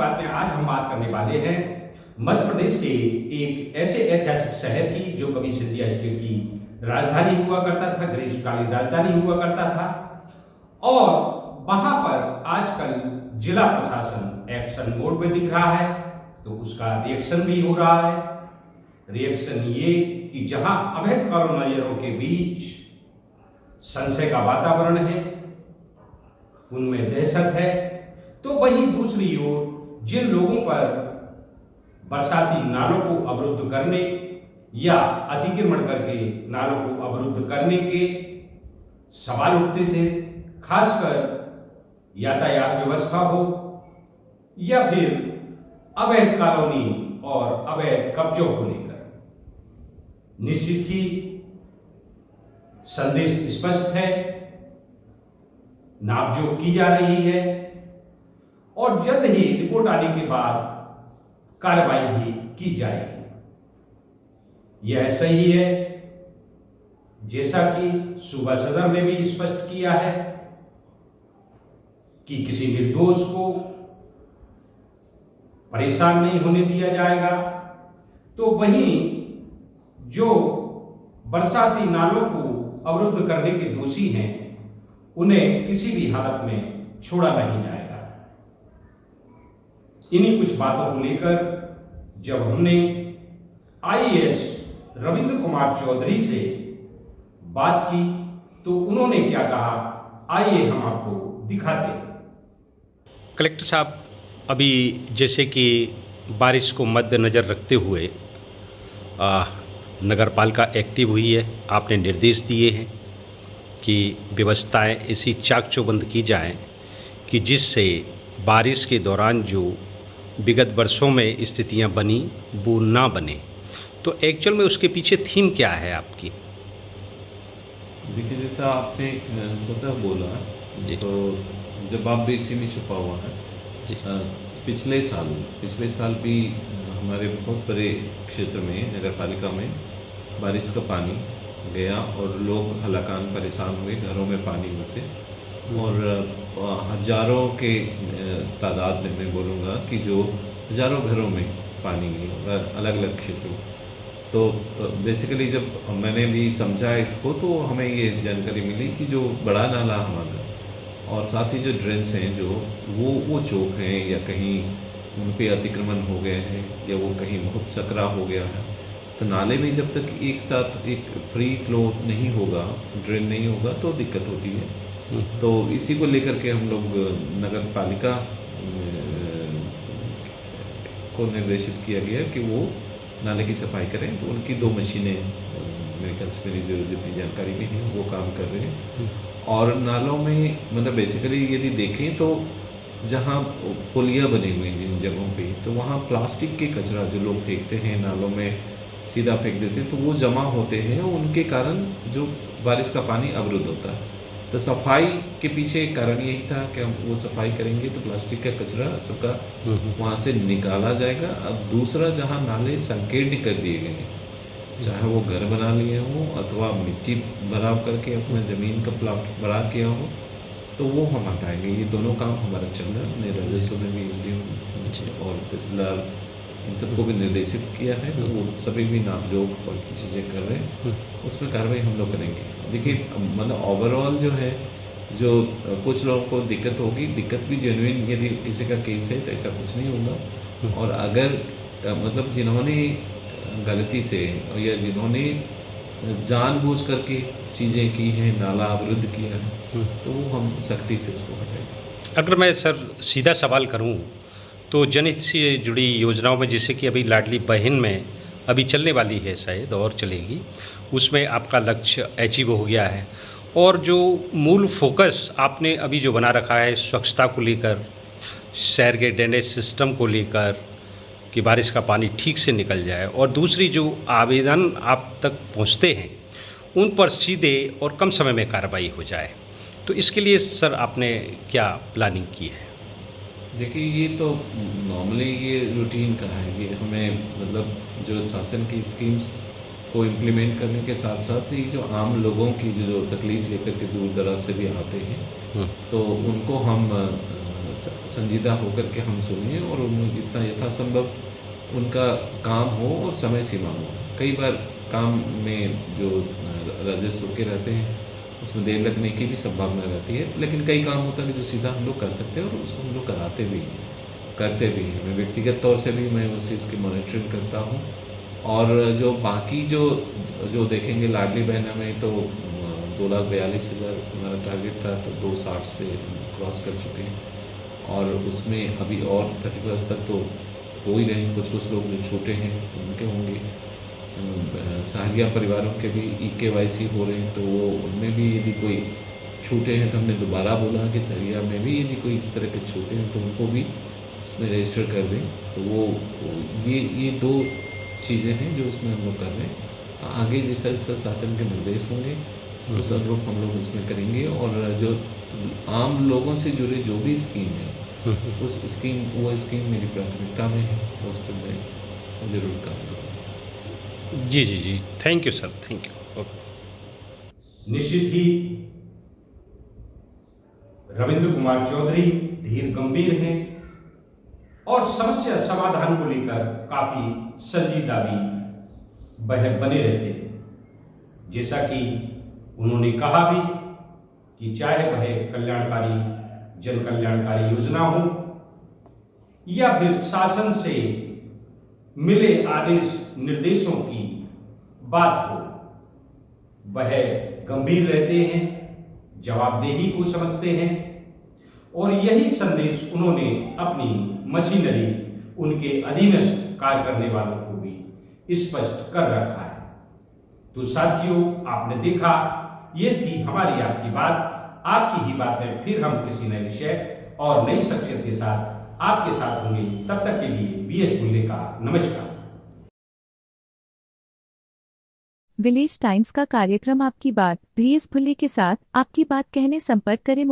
बात में आज हम बात करने वाले हैं मध्य प्रदेश के एक ऐसे ऐतिहासिक शहर की जो कभी सिंधिया स्टेट की राजधानी हुआ करता था, ग्रीष्मकालीन राजधानी हुआ करता था। और वहां पर आजकल जिला प्रशासन एक्शन मोड में दिख रहा है, तो उसका रिएक्शन भी हो रहा है। रिएक्शन ये कि जहां अवैध कॉलोनाइजरों के बीच संशय का वातावरण है, उनमें दहशत है, तो वहीं दूसरी ओर जिन लोगों पर बरसाती नालों को अवरुद्ध करने या अतिक्रमण करके नालों को अवरुद्ध करने के सवाल उठते थे, खासकर यातायात व्यवस्था हो या फिर अवैध कॉलोनी और अवैध कब्जों को लेकर, निश्चित ही संदेश स्पष्ट है, नापजोख की जा रही है और जल्द ही रिपोर्ट आने के बाद कार्रवाई भी की जाएगी। यह सही है, जैसा कि सूबा सदर ने भी स्पष्ट किया है कि किसी निर्दोष को परेशान नहीं होने दिया जाएगा। तो वहीं जो बरसाती नालों को अवरुद्ध करने के दोषी हैं, उन्हें किसी भी हालत में छोड़ा नहीं जाएगा। इन्हीं कुछ बातों को लेकर जब हमने आईएएस रविंद्र कुमार चौधरी से बात की तो उन्होंने क्या कहा, आइए हम आपको दिखाते हैं। कलेक्टर साहब, अभी जैसे कि बारिश को मद्देनज़र रखते हुए नगर पालिका एक्टिव हुई है, आपने निर्देश दिए हैं कि व्यवस्थाएं ऐसी चाक चौबंद की जाएं कि जिससे बारिश के दौरान जो विगत वर्षों में स्थितियां बनी वो ना बने। तो एक्चुअल में उसके पीछे थीम क्या है आपकी? देखिए, जैसा आपने स्वतः बोला जी, तो जवाब भी इसी में छुपा हुआ है। पिछले साल भी हमारे बहुत बड़े क्षेत्र में नगर पालिका में बारिश का पानी गया और लोग हलाकान परेशान हुए, घरों में पानी घुसे और हजारों के तादाद में मैं बोलूँगा कि जो हजारों घरों में पानी गया अलग अलग क्षेत्रों। तो बेसिकली जब मैंने भी समझा इसको तो हमें ये जानकारी मिली कि जो बड़ा नाला हमारा और साथ ही जो ड्रेन्स हैं जो वो चौक हैं या कहीं उन पे अतिक्रमण हो गए हैं या वो कहीं बहुत सकरा हो गया है, तो नाले में जब तक एक साथ एक फ्री फ्लो नहीं होगा, ड्रेन नहीं होगा तो दिक्कत होती है। तो इसी को लेकर के हम लोग नगर पालिका को निर्देशित किया गया कि वो नाले की सफाई करें। तो उनकी 2 मशीनें मेरे ख्याल से मेरी जो जितनी जानकारी में है वो काम कर रहे हैं। और नालों में मतलब बेसिकली यदि देखें तो जहाँ पुलिया बनी हुई जिन जगहों पे, तो वहाँ प्लास्टिक के कचरा जो लोग फेंकते हैं नालों में सीधा फेंक देते हैं, तो वो जमा होते हैं और उनके कारण जो बारिश का पानी अवरुद्ध होता है। तो सफाई के पीछे एक कारण यही था कि हम वो सफाई करेंगे तो प्लास्टिक का कचरा सबका वहाँ से निकाला जाएगा। अब दूसरा, जहाँ नाले संकीर्ण कर दिए गए हैं, चाहे वो घर बना लिए हों अथवा मिट्टी भराव करके अपना ज़मीन का प्लाट बड़ा किया हो, तो वो हम हटाएंगे। ये दोनों काम हमारा चल रहा है। हमने राजस्व में भी एसडीएम और तहसीलदार इन सबको भी निर्देशित किया है, तो वो सभी भी नापजोख और की चीज़ें कर रहे हैं, उसमें कार्रवाई हम लोग करेंगे। देखिए, मतलब ओवरऑल जो है, जो कुछ लोगों को दिक्कत होगी, दिक्कत भी जेन्युइन यदि किसी का केस है तो ऐसा कुछ नहीं होगा। और अगर मतलब जिन्होंने गलती से या जिन्होंने जानबूझ करके चीज़ें की हैं, नाला अवरुद्ध किया है, तो वो हम सख्ती से उसको हटाएंगे। अगर मैं सर सीधा सवाल करूं तो जनहित से जुड़ी योजनाओं में, जैसे कि अभी लाडली बहन में अभी चलने वाली है, शायद और चलेगी, उसमें आपका लक्ष्य अचीव हो गया है। और जो मूल फोकस आपने अभी जो बना रखा है स्वच्छता को लेकर, शहर के ड्रेनेज सिस्टम को लेकर कि बारिश का पानी ठीक से निकल जाए, और दूसरी जो आवेदन आप तक पहुंचते हैं उन पर सीधे और कम समय में कार्रवाई हो जाए, तो इसके लिए सर आपने क्या प्लानिंग की है? देखिए, ये तो नॉर्मली ये रूटीन का है कि हमें मतलब जो शासन की स्कीम्स को इम्प्लीमेंट करने के साथ साथ ही जो आम लोगों की जो तकलीफ़ लेकर के दूर दराज से भी आते हैं, तो उनको हम संजीदा होकर के हम सुने और उनमें जितना यथासंभव उनका काम हो और समय सीमा हो। कई बार काम में जो राजस्व के रहते हैं उसमें देर लगने की भी संभावना रहती है, लेकिन कई काम होता है जो सीधा हम लोग कर सकते हैं और उसको हम लोग कराते भी हैं, करते भी हैं। मैं व्यक्तिगत तौर से भी मैं उस चीज़ की मॉनिटरिंग करता हूँ। और जो बाकी जो देखेंगे लाडली बहना में तो 2,42,000 हमारा टारगेट था, तो 260 से क्रॉस कर चुके हैं और उसमें अभी और 30+ तक तो हो ही रहे हैं। कुछ लोग जो छोटे हैं उनके होंगे। सहारिया परिवारों के भी EKYC हो रहे हैं, तो वो उनमें भी यदि कोई छूटे हैं तो हमने दोबारा बोला कि सहारिया में भी यदि कोई इस तरह के छूटे हैं तो उनको भी इसमें रजिस्टर कर दें। तो वो ये 2 चीज़ें हैं जो इसमें हम लोग कर रहे हैं। आगे जैसा जैसा शासन के निर्देश होंगे उस अनुरूप हम लोग इसमें करेंगे। और जो आम लोगों से जुड़े जो भी स्कीम है उस वो स्कीम मेरी प्राथमिकता में है, उस पर मैं ज़रूर काम करूँगा। Ji ji ji, thank you sir, thank you. Okay. निश्चित ही रविंद्र कुमार चौधरी धीर गंभीर हैं और समस्या समाधान को लेकर काफी संजीदा भी वह बने रहते हैं। जैसा कि उन्होंने कहा भी कि चाहे वह कल्याणकारी जन कल्याणकारी योजना हो या फिर शासन से मिले आदेश निर्देशों की बात हो, वह गंभीर रहते हैं, जवाबदेही को समझते हैं और यही संदेश उन्होंने अपनी मशीनरी, उनके अधीनस्थ कार्य करने वालों को भी स्पष्ट कर रखा है। तो साथियों, आपने देखा, ये थी हमारी आपकी बात। आपकी ही बात में फिर हम किसी नए विषय और नई शख्सियत के साथ आपके साथ होंगे। तब तक के लिए BS बुल्ले का नमस्कार। विलेज टाइम्स का कार्यक्रम आपकी बात BS बुल्ले के साथ आपकी बात कहने संपर्क करें।